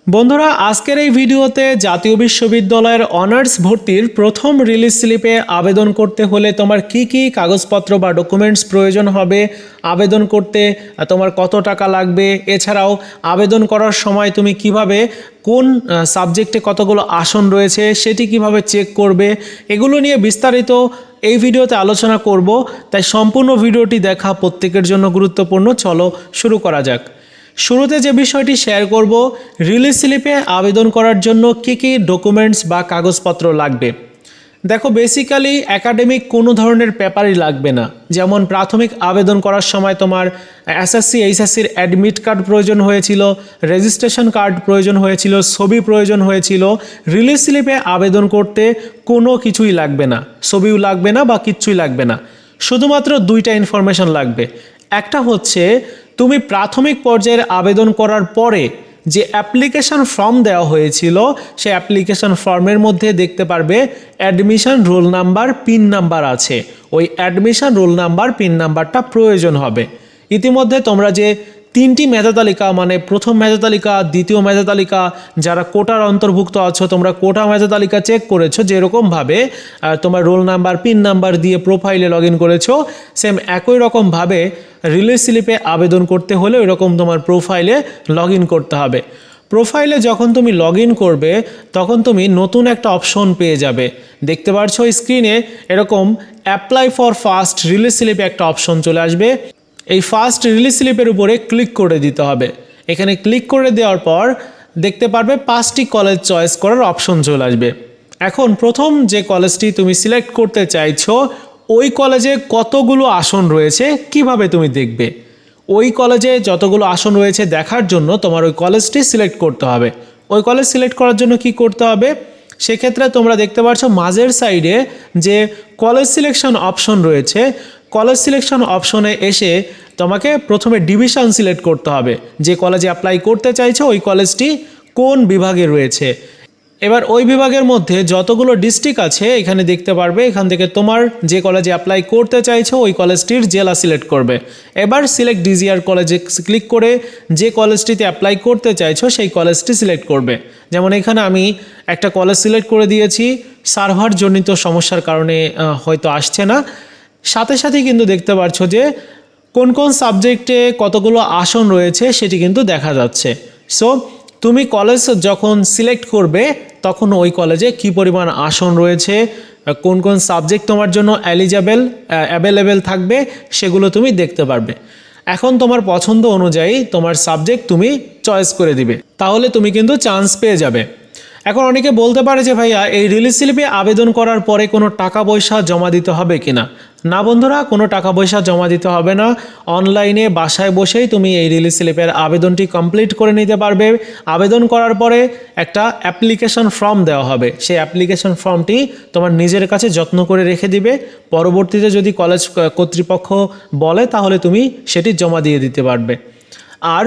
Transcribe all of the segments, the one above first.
বন্ধুরা আজকের এই ভিডিওতে জাতীয় বিশ্ববিদ্যালয়ের অনার্স ভর্তির প্রথম রিলিজ স্লিপে আবেদন করতে হলে তোমার কি কি কাগজপত্র বা ডকুমেন্টস প্রয়োজন হবে, আবেদন করতে তোমার কত টাকা লাগবে, এছাড়াও আবেদন করার সময় তুমি কিভাবে কোন সাবজেক্টে কতগুলো আসন রয়েছে সেটি কিভাবে চেক করবে, এগুলো নিয়ে বিস্তারিত এই ভিডিওতে আলোচনা করব। তাই সম্পূর্ণ ভিডিওটি দেখা প্রত্যেকের জন্য গুরুত্বপূর্ণ। চলো শুরু করা যাক। শুরুতে যে বিষয়টি শেয়ার করব, রিলিজ স্লিপে আবেদন করার জন্য কী কী ডকুমেন্টস বা কাগজপত্র লাগবে। দেখো, বেসিক্যালি একাডেমিক কোনো ধরনের পেপারই লাগবে না। যেমন প্রাথমিক আবেদন করার সময় তোমার এসএসসি এইচএসসির অ্যাডমিট কার্ড প্রয়োজন হয়েছিল, রেজিস্ট্রেশন কার্ড প্রয়োজন হয়েছিল, ছবি প্রয়োজন হয়েছিল। রিলিজ স্লিপে আবেদন করতে কোনো কিছুই লাগবে না, ছবিও লাগবে না বা কিচ্ছুই লাগবে না। শুধুমাত্র দুইটা ইনফরমেশন লাগবে। একটা হচ্ছে তুমি প্রাথমিক পর্যায়ের আবেদন করার পরে যে অ্যাপ্লিকেশন ফর্ম দেওয়া হয়েছিল, সেই অ্যাপ্লিকেশন ফর্মের মধ্যে দেখতে পারবে admission roll number, pin number আছে। ওই অ্যাডমিশন রোল নাম্বার, পিন নাম্বারটা প্রয়োজন হবে। ইতিমধ্যে তোমরা যে তিনটি মেধা তালিকা, মানে প্রথম মেধা তালিকা, দ্বিতীয় মেধা তালিকা, যারা কোটার অন্তর্ভুক্ত আছো তোমরা কোটা মেধা তালিকা চেক করেছো, যেরকমভাবে তোমার রোল নাম্বার, পিন নাম্বার দিয়ে প্রোফাইলে লগ ইন করেছো, সেম একই রকমভাবে রিলিজ স্লিপে আবেদন করতে হলে ওই রকম তোমার প্রোফাইলে লগ ইন করতে হবে। প্রোফাইলে যখন তুমি লগ ইন করবে তখন তুমি নতুন একটা অপশন পেয়ে যাবে। দেখতে পাচ্ছ স্ক্রিনে এরকম অ্যাপ্লাই ফর ফার্স্ট রিলিজ স্লিপে একটা অপশন চলে আসবে। এই ফার্স্ট রিলিজ স্লিপের উপরে ক্লিক করে দিতে হবে। এখানে ক্লিক করে দেওয়ার পর দেখতে পারবে 5টি কলেজ চয়েস করার অপশন চলে আসবে। এখন প্রথম যে কলেজটি তুমি সিলেক্ট করতে চাইছো, ওই কলেজে কতগুলো আসন রয়েছে কিভাবে তুমি দেখবে? ওই কলেজে যতগুলো আসন রয়েছে দেখার জন্য তোমার ওই কলেজটি সিলেক্ট করতে হবে। ওই কলেজ সিলেক্ট করার জন্য কি করতে হবে? সেক্ষেত্রে তোমরা দেখতে পাচ্ছ মাঝের সাইডে যে কলেজ সিলেকশন অপশন রয়েছে, কলেজ সিলেকশন অপশনে এসে তোমাকে প্রথমে ডিভিশন সিলেক্ট করতে হবে। যে কলেজে অ্যাপ্লাই করতে চাইছো ওই কলেজটি কোন বিভাগে রয়েছে। এবার ওই বিভাগের মধ্যে যতগুলো ডিস্ট্রিক্ট আছে এখানে দেখতে পারবে। এখান থেকে তোমার যে কলেজে অ্যাপ্লাই করতে চাইছো ওই কলেজটির জেলা সিলেক্ট করবে। এবার সিলেক্ট ডিজিআর কলেজে ক্লিক করে যে কলেজটিতে অ্যাপ্লাই করতে চাইছো সেই কলেজটি সিলেক্ট করবে। যেমন এখানে আমি একটা কলেজ সিলেক্ট করে দিয়েছি, সার্ভার জনিত সমস্যার কারণে হয়তো আসছে না। সাথে সাথে কিন্তু দেখতে পাচ্ছ যে কোন কোন সাবজেক্টে কতগুলো আসন রয়েছে সেটি কিন্তু দেখা যাচ্ছে। সো তুমি কলেজ যখন সিলেক্ট করবে তখন ওই কলেজে কি পরিমাণ আসন রয়েছে, কোন কোন সাবজেক্ট তোমার জন্য অ্যাভেলেবেল থাকবে সেগুলো তুমি দেখতে পারবে। এখন তোমার পছন্দ অনুযায়ী তোমার সাবজেক্ট তুমি চয়েস করে দিবে, তাহলে তুমি কিন্তু চান্স পেয়ে যাবে। এখন অনেকে বলতে পারে যে ভাইয়া এই রিলিজ স্লিপে আবেদন করার পরে কোনো টাকা পয়সা জমা দিতে হবে কিনা। না বন্ধুরা, কোনো টাকা পয়সা জমা দিতে হবে না। অনলাইনে বাসায় বসেই তুমি এই রিলিজ স্লিপের আবেদনটি কমপ্লিট করে নিতে পারবে। আবেদন করার পরে একটা অ্যাপ্লিকেশন ফর্ম দেওয়া হবে। সেই অ্যাপ্লিকেশন ফর্মটি তোমার নিজের কাছে যত্ন করে রেখে দিবে। পরবর্তীতে যদি কলেজ কর্তৃপক্ষ বলে তাহলে তুমি সেটি জমা দিয়ে দিতে পারবে। আর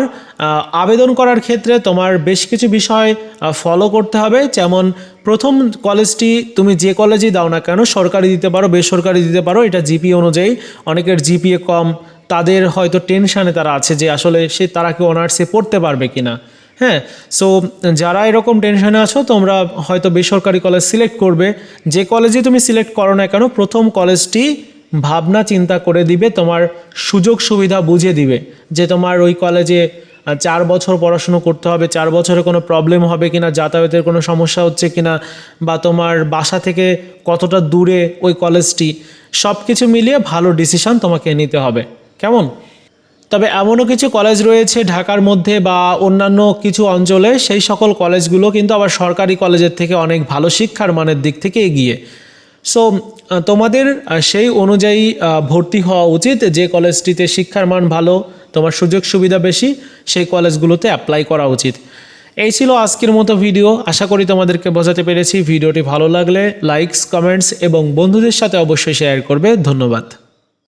আবেদন করার ক্ষেত্রে তোমার বেশ কিছু বিষয় ফলো করতে হবে। যেমন প্রথম কলেজটি তুমি যে কলেজেই দাও না কেন, সরকারি দিতে পারো, বেসরকারি দিতে পারো, এটা জিপিএ অনুযায়ী। অনেকের জিপিএ কম, তাদের হয়তো টেনশানে তারা আছে যে আসলে তারা কি অনার্সে পড়তে পারবে কিনা। হ্যাঁ, সো যারা এরকম টেনশনে আছো তোমরা হয়তো বেসরকারি কলেজ সিলেক্ট করবে। যে কলেজে তুমি সিলেক্ট করো না কেন, প্রথম কলেজটি ভাবনা চিন্তা করে দিবে, তোমার সুযোগ সুবিধা বুঝে দিবে যে তোমার ওই কলেজে 4 বছর পড়াশুনো করতে হবে, 4 বছরে কোনো প্রবলেম হবে কিনা, যাতায়াতের কোনো সমস্যা হচ্ছে কিনা, বা তোমার বাসা থেকে কতটা দূরে ওই কলেজটি, সব কিছু মিলিয়ে ভালো ডিসিশন তোমাকে নিতে হবে। কেমন? তবে এমনও কিছু কলেজ রয়েছে ঢাকার মধ্যে বা অন্যান্য কিছু অঞ্চলে, সেই সকল কলেজগুলো কিন্তু আবার সরকারি কলেজের থেকে অনেক ভালো শিক্ষার মানের দিক থেকে এগিয়ে। সো তোমাদের সেই অনুযায়ী ভর্তি হওয়া উচিত। যে কলেজটিতে শিক্ষার মান ভালো, তোমার সুযোগ সুবিধা বেশি, সেই কলেজগুলোতে অ্যাপ্লাই করা উচিত। এই ছিল আজকের মতো ভিডিও। আশা করি তোমাদেরকে বোঝাতে পেরেছি। ভিডিওটি ভালো লাগলে লাইকস, কমেন্টস এবং বন্ধুদের সাথে অবশ্যই শেয়ার করবে। ধন্যবাদ।